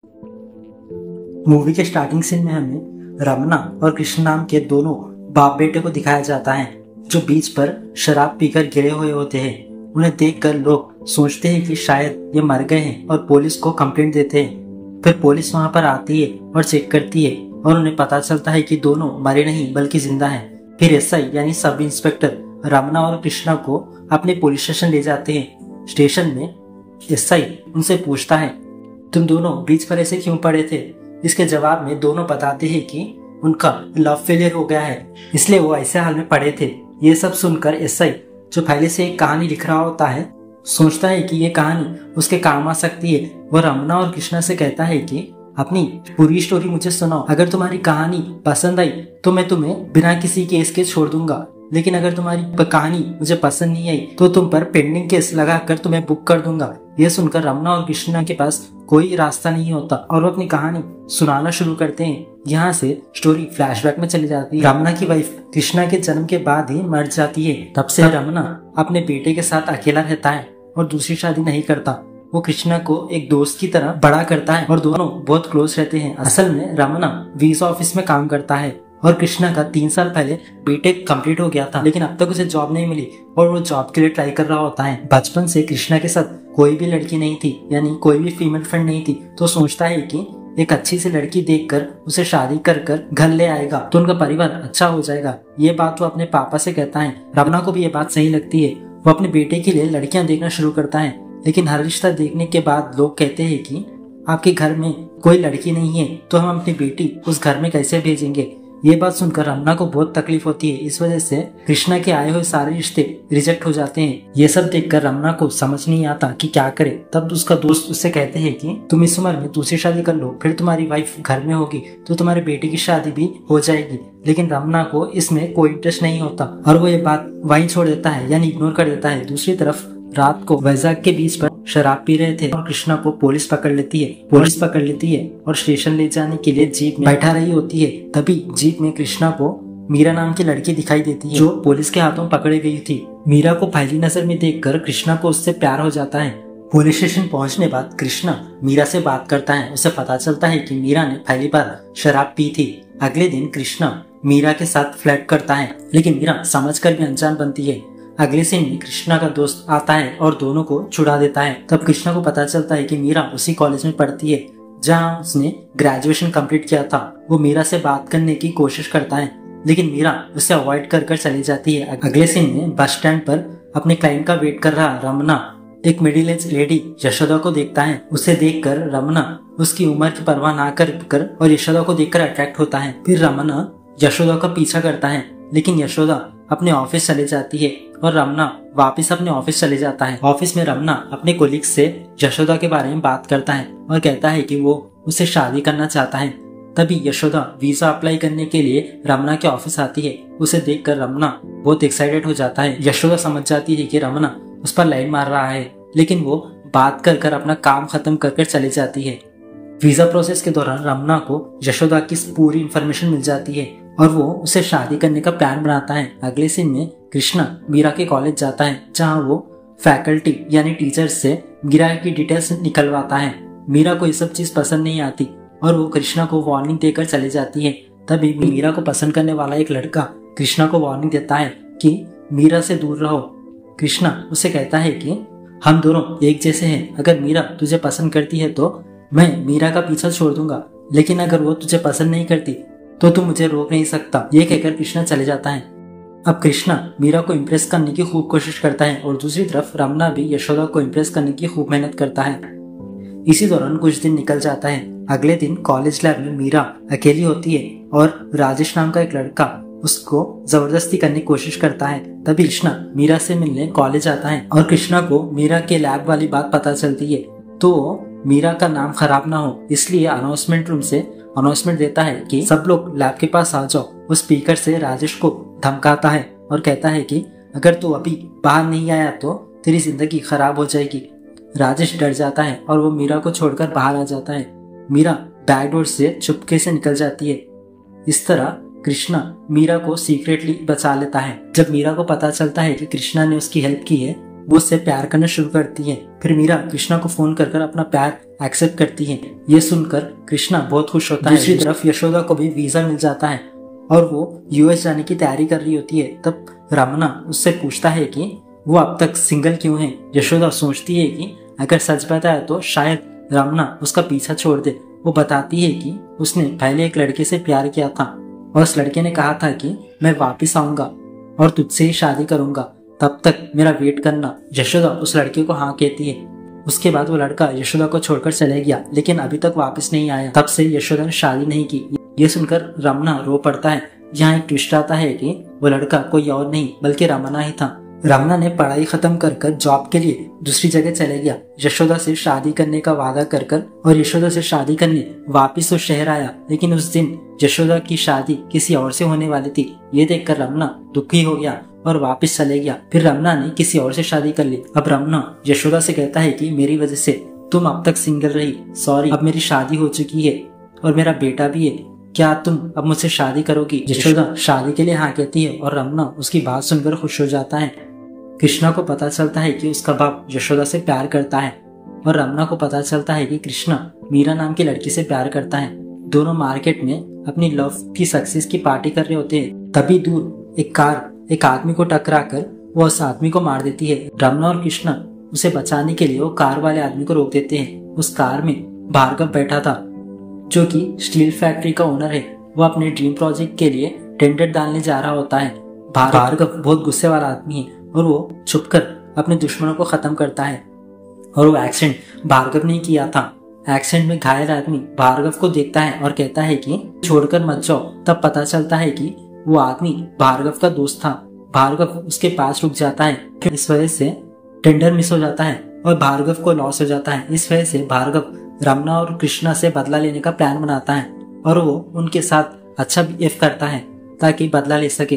Movie के starting scene में हमें रमना और कृष्ण नाम के दोनों बाप बेटे को दिखाया जाता है जो बीच पर शराब पीकर गिरे हुए होते हैं। उन्हें देखकर लोग सोचते हैं कि शायद ये मर गए हैं और पुलिस को कंप्लेंट देते हैं। फिर पुलिस वहां पर आती है और चेक करती है और उन्हें पता चलता है कि दोनों मरे नहीं बल्कि जिंदा हैं। फिर एसआई यानी सब इंस्पेक्टर रमना और कृष्णा को अपने पुलिस स्टेशन ले जाते हैं। स्टेशन में एसआई उनसे पूछता है, तुम दोनों बीच पर ऐसे क्यों पड़े थे? इसके जवाब में दोनों बताते हैं कि उनका लव फेलियर हो गया है, इसलिए वो ऐसे हाल में पड़े थे। ये सब सुनकर एसआई जो पहले से एक कहानी लिख रहा होता है सोचता है कि ये कहानी उसके काम आ सकती है। वो रमना और कृष्णा से कहता है कि अपनी पूरी स्टोरी मुझे सुनाओ। अगर तुम्हारी कहानी पसंद आई तो मैं तुम्हें बिना किसी केस के छोड़ दूंगा, लेकिन अगर तुम्हारी कहानी मुझे पसंद नहीं आई तो तुम पर पेंडिंग केस लगाकर तुम्हें बुक कर दूंगा। यह सुनकर रमना और कृष्णा के पास कोई रास्ता नहीं होता और वो अपनी कहानी सुनाना शुरू करते हैं। यहाँ से स्टोरी फ्लैशबैक में चली जाती है। रमना की वाइफ कृष्णा के जन्म के बाद ही मर जाती है। तब से रमना अपने बेटे के साथ अकेला रहता है और दूसरी शादी नहीं करता। वो कृष्णा को एक दोस्त की तरह बड़ा करता है और दोनों बहुत क्लोज रहते हैं। असल में रमना वीजा ऑफिस में काम करता है और कृष्णा का 3 साल पहले बीटेक कंप्लीट हो गया था, लेकिन अब तक उसे जॉब नहीं मिली और वो जॉब के लिए ट्राई कर रहा होता है। बचपन से कृष्णा के साथ कोई भी लड़की नहीं थी, यानी कोई भी फीमेल फ्रेंड नहीं थी, तो सोचता है कि एक अच्छी सी लड़की देखकर उसे शादी कर घर ले आएगा तो उनका परिवार अच्छा हो जाएगा। ये बात वो अपने पापा से कहता है। रमना को भी ये बात सही लगती है। वो अपने बेटे के लिए लड़कियां देखना शुरू करता है, लेकिन हर रिश्ता देखने के बाद लोग कहते हैं कि आपके घर में कोई लड़की नहीं है तो हम अपनी बेटी उस घर में कैसे भेजेंगे। ये बात सुनकर रमना को बहुत तकलीफ होती है। इस वजह से कृष्णा के आए हुए सारे रिश्ते रिजेक्ट हो जाते हैं। ये सब देखकर रमना को समझ नहीं आता कि क्या करे। तब उसका दोस्त उससे कहते हैं कि तुम इस उम्र में दूसरी शादी कर लो, फिर तुम्हारी वाइफ घर में होगी तो तुम्हारे बेटे की शादी भी हो जाएगी। लेकिन रमना को इसमें कोई इंटरेस्ट नहीं होता और वो ये बात वहीं छोड़ देता है, यानी इग्नोर कर देता है। दूसरी तरफ रात को वैजाग के बीच पर शराब पी रहे थे और कृष्णा को पुलिस पकड़ लेती है और स्टेशन ले जाने के लिए जीप में बैठा रही होती है। तभी जीप में कृष्णा को मीरा नाम की लड़की दिखाई देती है जो पुलिस के हाथों पकड़ी गई थी। मीरा को पहली नजर में देखकर कृष्णा को उससे प्यार हो जाता है। पुलिस स्टेशन पहुंचने बाद कृष्णा मीरा से बात करता है। उसे पता चलता है कि मीरा ने पहली बार शराब पी थी। अगले दिन कृष्णा मीरा के साथ फ्लर्ट करता है, लेकिन मीरा समझकर भी अनजान बनती है। अगले सीन में कृष्णा का दोस्त आता है और दोनों को छुड़ा देता है। तब कृष्णा को पता चलता है कि मीरा उसी कॉलेज में पढ़ती है जहां उसने ग्रेजुएशन कंप्लीट किया था। वो मीरा से बात करने की कोशिश करता है, लेकिन मीरा उसे अवॉइड कर चली जाती है। अगले सीन में बस स्टैंड पर अपने क्लाइंट का वेट कर रहा रमना एक मिडिल एज लेडी यशोदा को देखता है। उसे देखकर रमना उसकी उम्र की परवाह ना कर और यशोदा को देखकर अट्रैक्ट होता है। फिर रमना यशोदा का पीछा करता है, लेकिन यशोदा अपने ऑफिस चले जाती है और रमना वापस अपने ऑफिस चले जाता है। ऑफिस में रमना अपने कोलिग से यशोदा के बारे में बात करता है और कहता है कि वो उससे शादी करना चाहता है। तभी यशोदा वीजा अप्लाई करने के लिए रमना के ऑफिस आती है। उसे देखकर रमना बहुत एक्साइटेड हो जाता है। यशोदा समझ जाती है कि रमना उस पर लाइन मार रहा है, लेकिन वो बात कर अपना काम खत्म कर चली जाती है। वीजा प्रोसेस के दौरान रमना को यशोदा की पूरी इंफॉर्मेशन मिल जाती है और वो उसे शादी करने का प्लान बनाता है। अगले सीन में कृष्णा मीरा के कॉलेज जाता है जहां वो फैकल्टी यानी टीचर्स से मीरा की डिटेल्स निकलवाता है। मीरा को ये सब चीज पसंद नहीं आती और वो कृष्णा को वार्निंग देकर चली जाती है। तभी मीरा को पसंद करने वाला एक लड़का कृष्णा को वार्निंग देता है कि मीरा से दूर रहो। कृष्णा उसे कहता है कि हम दोनों एक जैसे हैं, अगर मीरा तुझे पसंद करती है तो मैं मीरा का पीछा छोड़ दूंगा, लेकिन अगर वो तुझे पसंद नहीं करती तो तू मुझे रोक नहीं सकता। ये कहकर कृष्णा चले जाता है। अब कृष्णा मीरा को इम्प्रेस करने की खूब कोशिश करता है और दूसरी तरफ रमना भी यशोदा को इम्प्रेस करने की खूब मेहनत करता है। इसी दौरान कुछ दिन निकल जाता है। अगले दिन कॉलेज लैब में मीरा अकेली होती है और राजेश नाम का एक लड़का उसको जबरदस्ती करने की कोशिश करता है। तभी कृष्णा मीरा से मिलने कॉलेज आता है और कृष्णा को मीरा के लैब वाली बात पता चलती है, तो मीरा का नाम खराब ना हो इसलिए अनाउंसमेंट रूम से अनाउंसमेंट देता है कि सब लोग लैब के पास आ जाओ। वो स्पीकर से राजेश को धमकाता है और कहता है कि अगर तू अभी बाहर नहीं आया तो तेरी जिंदगी खराब हो जाएगी। राजेश डर जाता है और वो मीरा को छोड़कर बाहर आ जाता है। मीरा बैक डोर से चुपके से निकल जाती है। इस तरह कृष्णा मीरा को सीक्रेटली बचा लेता है। जब मीरा को पता चलता है कि कृष्णा ने उसकी हेल्प की है वो उससे प्यार करना शुरू करती है। फिर मीरा कृष्णा को फोन कर कर अपना प्यार एक्सेप्ट करती है। ये सुनकर कृष्णा बहुत खुश होता है। दूसरी तरफ यशोदा को भी वीजा मिल जाता है और वो यूएस जाने की तैयारी कर रही होती है। तब रमना उससे पूछता है कि वो अब तक सिंगल क्यों है। यशोदा सोचती है कि अगर सच बताया तो शायद रमना उसका पीछा छोड़ दे। वो बताती है कि उसने पहले एक लड़के से प्यार किया था और उस लड़के ने कहा था कि मैं वापस आऊंगा और तुझसे ही शादी करूंगा, तब तक मेरा वेट करना। यशोदा उस लड़के को हाँ कहती है। उसके बाद वो लड़का यशोदा को छोड़कर चले गया, लेकिन अभी तक वापस नहीं आया। तब से यशोदा ने शादी नहीं की। ये सुनकर रमना रो पड़ता है। यहाँ एक ट्विस्ट आता है कि वो लड़का कोई और नहीं बल्कि रमना ही था। रमना ने पढ़ाई खत्म कर कर जॉब के लिए दूसरी जगह चले गया। यशोदा से शादी करने का वादा कर कर और यशोदा से शादी करने वापिस वो शहर आया। लेकिन उस दिन यशोदा की शादी किसी और से होने वाली थी। ये देखकर रमना दुखी हो गया और वापस चले गया। फिर रमना ने किसी और से शादी कर ली। अब रमना यशोदा से कहता है कि मेरी वजह से तुम अब तक सिंगल रही, सॉरी, अब मेरी शादी हो चुकी है और मेरा बेटा भी है, क्या तुम अब मुझसे शादी करोगी। यशोदा शादी के लिए हाँ कहती है और रमना उसकी बात सुनकर खुश हो जाता है। कृष्णा को पता चलता है कि उसका बाप यशोदा से प्यार करता है और रमना को पता चलता है कि कृष्णा मीरा नाम की लड़की से प्यार करता है। दोनों मार्केट में अपनी लव की सक्सेस की पार्टी कर रहे होते हैं। तभी दूर एक कार एक आदमी को टकरा कर वो उस आदमी को मार देती है। रमना और कृष्णा उसे बचाने के लिए वो कार वाले आदमी को रोक देते हैं। उस कार में भार्गव बैठा था जो कि स्टील फैक्ट्री का ओनर है। वो अपने ड्रीम प्रोजेक्ट के लिए टेंडर डालने जा रहा होता है। भार्गव बहुत गुस्से वाला आदमी है और वो छुपकर अपने दुश्मनों को खत्म करता है। और वो एक्सीडेंट भार्गव ने किया था। एक्सीडेंट में घायल आदमी भार्गव को देखता है और कहता है कि छोड़कर मत जाओ। तब पता चलता है कि वो आदमी भार्गव का दोस्त था। भार्गव उसके पास रुक जाता है। इस वजह से टेंडर मिस हो जाता है और भार्गव को लॉस हो जाता है। इस वजह से भार्गव रमना और कृष्णा से बदला लेने का प्लान बनाता है और वो उनके साथ अच्छा बिहेव करता है ताकि बदला ले सके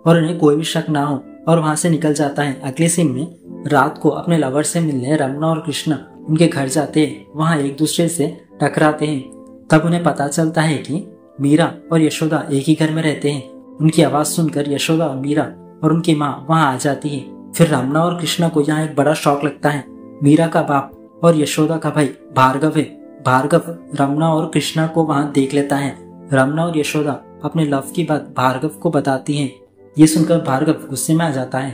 और उन्हें कोई भी शक ना हो, और वहां से निकल जाता है। अगले सीन में रात को अपने लवर से मिलने रमना और कृष्णा उनके घर जाते हैं। वहां एक दूसरे से टकराते हैं। तब उन्हें पता चलता है कि मीरा और यशोदा एक ही घर में रहते हैं। उनकी आवाज सुनकर यशोदा और मीरा और उनकी माँ वहां आ जाती है। फिर रमना और कृष्णा को यहाँ एक बड़ा शौक लगता है। मीरा का बाप और यशोदा का भाई भार्गव है। भार्गव रमना और कृष्णा को वहां देख लेता है। रमना और यशोदा अपने लव की बात भार्गव को बताती हैं। ये सुनकर भार्गव गुस्से में आ जाता है।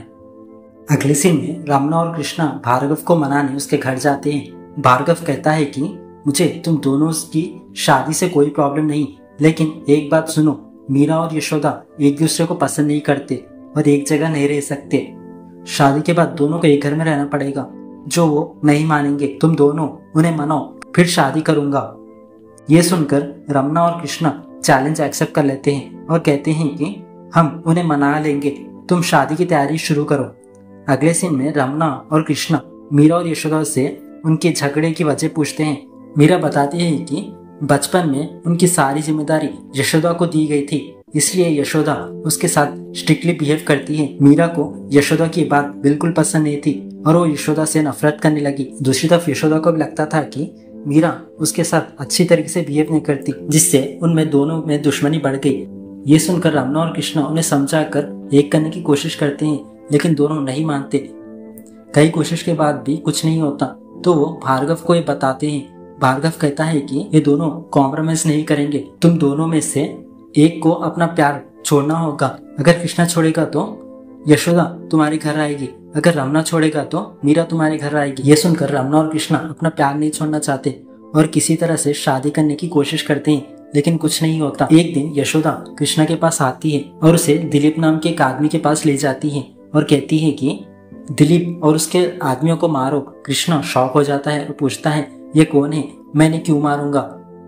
अगले सीन में रमना और कृष्णा भार्गव को मनाने उसके घर जाते हैं। भार्गव कहता है कि मुझे तुम दोनों की शादी से कोई प्रॉब्लम नहीं, लेकिन एक बात सुनो, मीरा और यशोदा एक दूसरे को पसंद नहीं करते और एक जगह नहीं रह सकते। शादी के बाद दोनों को एक घर में रहना पड़ेगा। जो वो नहीं मानेंगे, तुम दोनों उन्हें मनाओ, फिर शादी करूंगा। ये सुनकर रमना और कृष्णा चैलेंज एक्सेप्ट कर लेते हैं और कहते हैं कि हम उन्हें मना लेंगे, तुम शादी की तैयारी शुरू करो। अगले सीन में रमना और कृष्णा मीरा और यशोदा से उनके झगड़े की वजह पूछते हैं। मीरा बताती है कि बचपन में उनकी सारी जिम्मेदारी यशोदा को दी गई थी, इसलिए यशोदा उसके साथ स्ट्रिक्टली बिहेव करती है। मीरा को यशोदा की बात बिल्कुल पसंद नहीं थी और वो यशोदा से नफरत करने लगी। दूसरी तरफ यशोदा को भी लगता था कि मीरा उसके साथ अच्छी तरीके से बिहेव नहीं करती, जिससे उनमें दोनों में दुश्मनी बढ़ गई। ये सुनकर रमना और कृष्णा उन्हें समझाकर एक करने की कोशिश करते हैं, लेकिन दोनों नहीं मानते। कई कोशिश के बाद भी कुछ नहीं होता तो वो भार्गव को ये बताते हैं। भार्गव कहता है कि ये दोनों कॉम्प्रोमाइज नहीं करेंगे, तुम दोनों में से एक को अपना प्यार छोड़ना होगा। अगर कृष्णा छोड़ेगा तो यशोदा तुम्हारे घर आएगी, अगर रमना छोड़ेगा तो मीरा तुम्हारे घर आएगी। ये सुनकर रमना और कृष्णा अपना प्यार नहीं छोड़ना चाहते और किसी तरह से शादी करने की कोशिश करते हैं, लेकिन कुछ नहीं होता। एक दिन यशोदा कृष्णा के पास आती है और उसे दिलीप नाम के एक आदमी के पास ले जाती है और कहती है कि दिलीप और उसके आदमियों को मारो। कृष्णा शॉक हो जाता है और पूछता है ये कौन है, मैंने क्यों मारूंगा।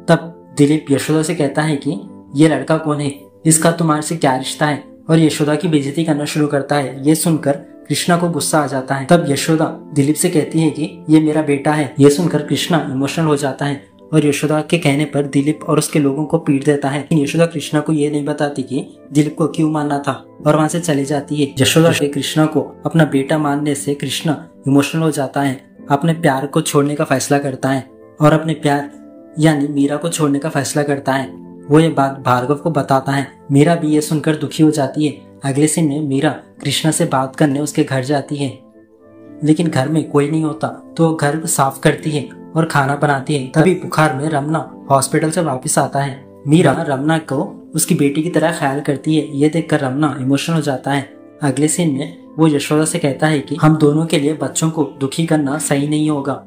तब दिलीप यशोदा से कहता है कि ये लड़का कौन है, इसका तुम्हारे से क्या रिश्ता है, और यशोदा की बेइज्जती करना शुरू करता है। ये सुनकर कृष्णा को गुस्सा आ जाता है। तब यशोदा दिलीप से कहती है कि ये मेरा बेटा है। ये सुनकर कृष्णा इमोशनल हो जाता है और यशोदा के कहने पर दिलीप और उसके लोगों को पीट देता है। यशोदा कृष्णा को ये नहीं बताती कि दिलीप को क्यों मारना था और वहाँ से चली जाती है। यशोदा से कृष्णा को अपना बेटा मानने से कृष्णा इमोशनल हो जाता है, अपने प्यार को छोड़ने का फैसला करता है और अपने प्यार यानी मीरा को छोड़ने का फैसला करता है। वो ये बात भार्गव को बताता है। मीरा भी ये सुनकर दुखी हो जाती है। अगले सीन में मीरा कृष्णा से बात करने उसके घर जाती है। लेकिन घर में कोई नहीं होता तो वो घर साफ करती है और खाना बनाती है। तभी बुखार में रमना हॉस्पिटल से वापस आता है। मीरा रमना को उसकी बेटी की तरह ख्याल करती है। ये देखकर रमना इमोशनल हो जाता है। अगले सीन में वो यशोदा से कहता है कि हम दोनों के लिए बच्चों को दुखी करना सही नहीं होगा।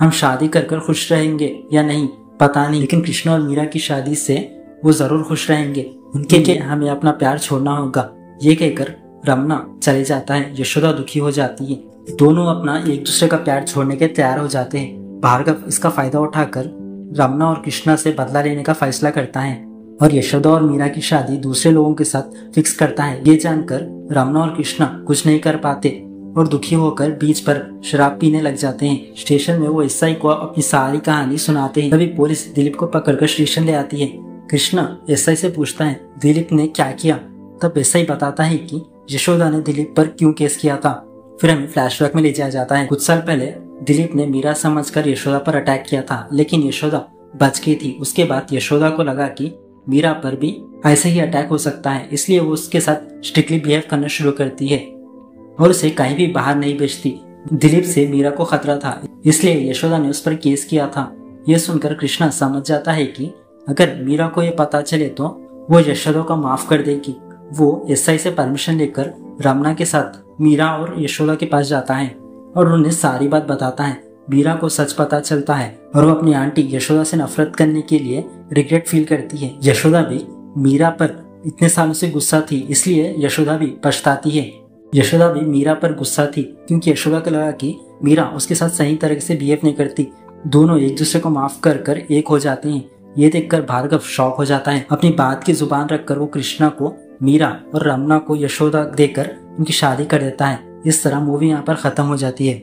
हम शादी कर खुश रहेंगे या नहीं पता नहीं, लेकिन कृष्ण और मीरा की शादी से वो जरूर खुश रहेंगे। उनके लिए हमें अपना प्यार छोड़ना होगा। ये कहकर रमना चले जाता है। यशोदा दुखी हो जाती है। दोनों अपना एक दूसरे का प्यार छोड़ने के तैयार हो जाते हैं। भार्गव इसका फायदा उठाकर रमना और कृष्णा से बदला लेने का फैसला करता है और यशोदा और मीरा की शादी दूसरे लोगों के साथ फिक्स करता है। ये जानकर रमना और कृष्णा कुछ नहीं कर पाते और दुखी होकर बीच पर शराब पीने लग जाते हैं। स्टेशन में वो एसआई को अपनी सारी कहानी सुनाते हैं। तभी पुलिस दिलीप को पकड़कर स्टेशन ले आती है। कृष्णा एसआई से पूछता है दिलीप ने क्या किया। तब एसआई बताता है कि यशोदा ने दिलीप पर क्यों केस किया था। फिर हमें फ्लैशबैक में ले जाया जाता है। कुछ साल पहले दिलीप ने मीरा समझकर यशोदा पर अटैक किया था, लेकिन यशोदा बच गई थी। उसके बाद यशोदा को लगा कि मीरा पर भी ऐसे ही अटैक हो सकता है, इसलिए वो उसके साथ स्ट्रिक्टली बिहेव करना शुरू करती है और उसे कहीं भी बाहर नहीं भेजती। दिलीप से मीरा को खतरा था, इसलिए यशोदा ने उस पर केस किया था। यह सुनकर कृष्णा समझ जाता है कि अगर मीरा को यह पता चले तो वो यशोदा को माफ कर देगी। वो एसआई से परमिशन लेकर रमना के साथ मीरा और यशोदा के पास जाता है और उन्हें सारी बात बताता है। मीरा को सच पता चलता है और वो अपनी आंटी यशोदा से नफरत करने के लिए रिग्रेट फील करती है। यशोदा भी मीरा पर इतने सालों से गुस्सा थी, इसलिए यशोदा भी पछताती है। यशोदा भी मीरा पर गुस्सा थी क्योंकि यशोदा को लगा कि मीरा उसके साथ सही तरह से बिहेव नहीं करती। दोनों एक दूसरे को माफ कर एक हो जाते हैं। ये देखकर भार्गव शॉक हो जाता है। अपनी बात की जुबान रखकर वो कृष्णा को मीरा और रमना को यशोदा देकर उनकी शादी कर देता है। इस तरह मूवी यहाँ पर खत्म हो जाती है।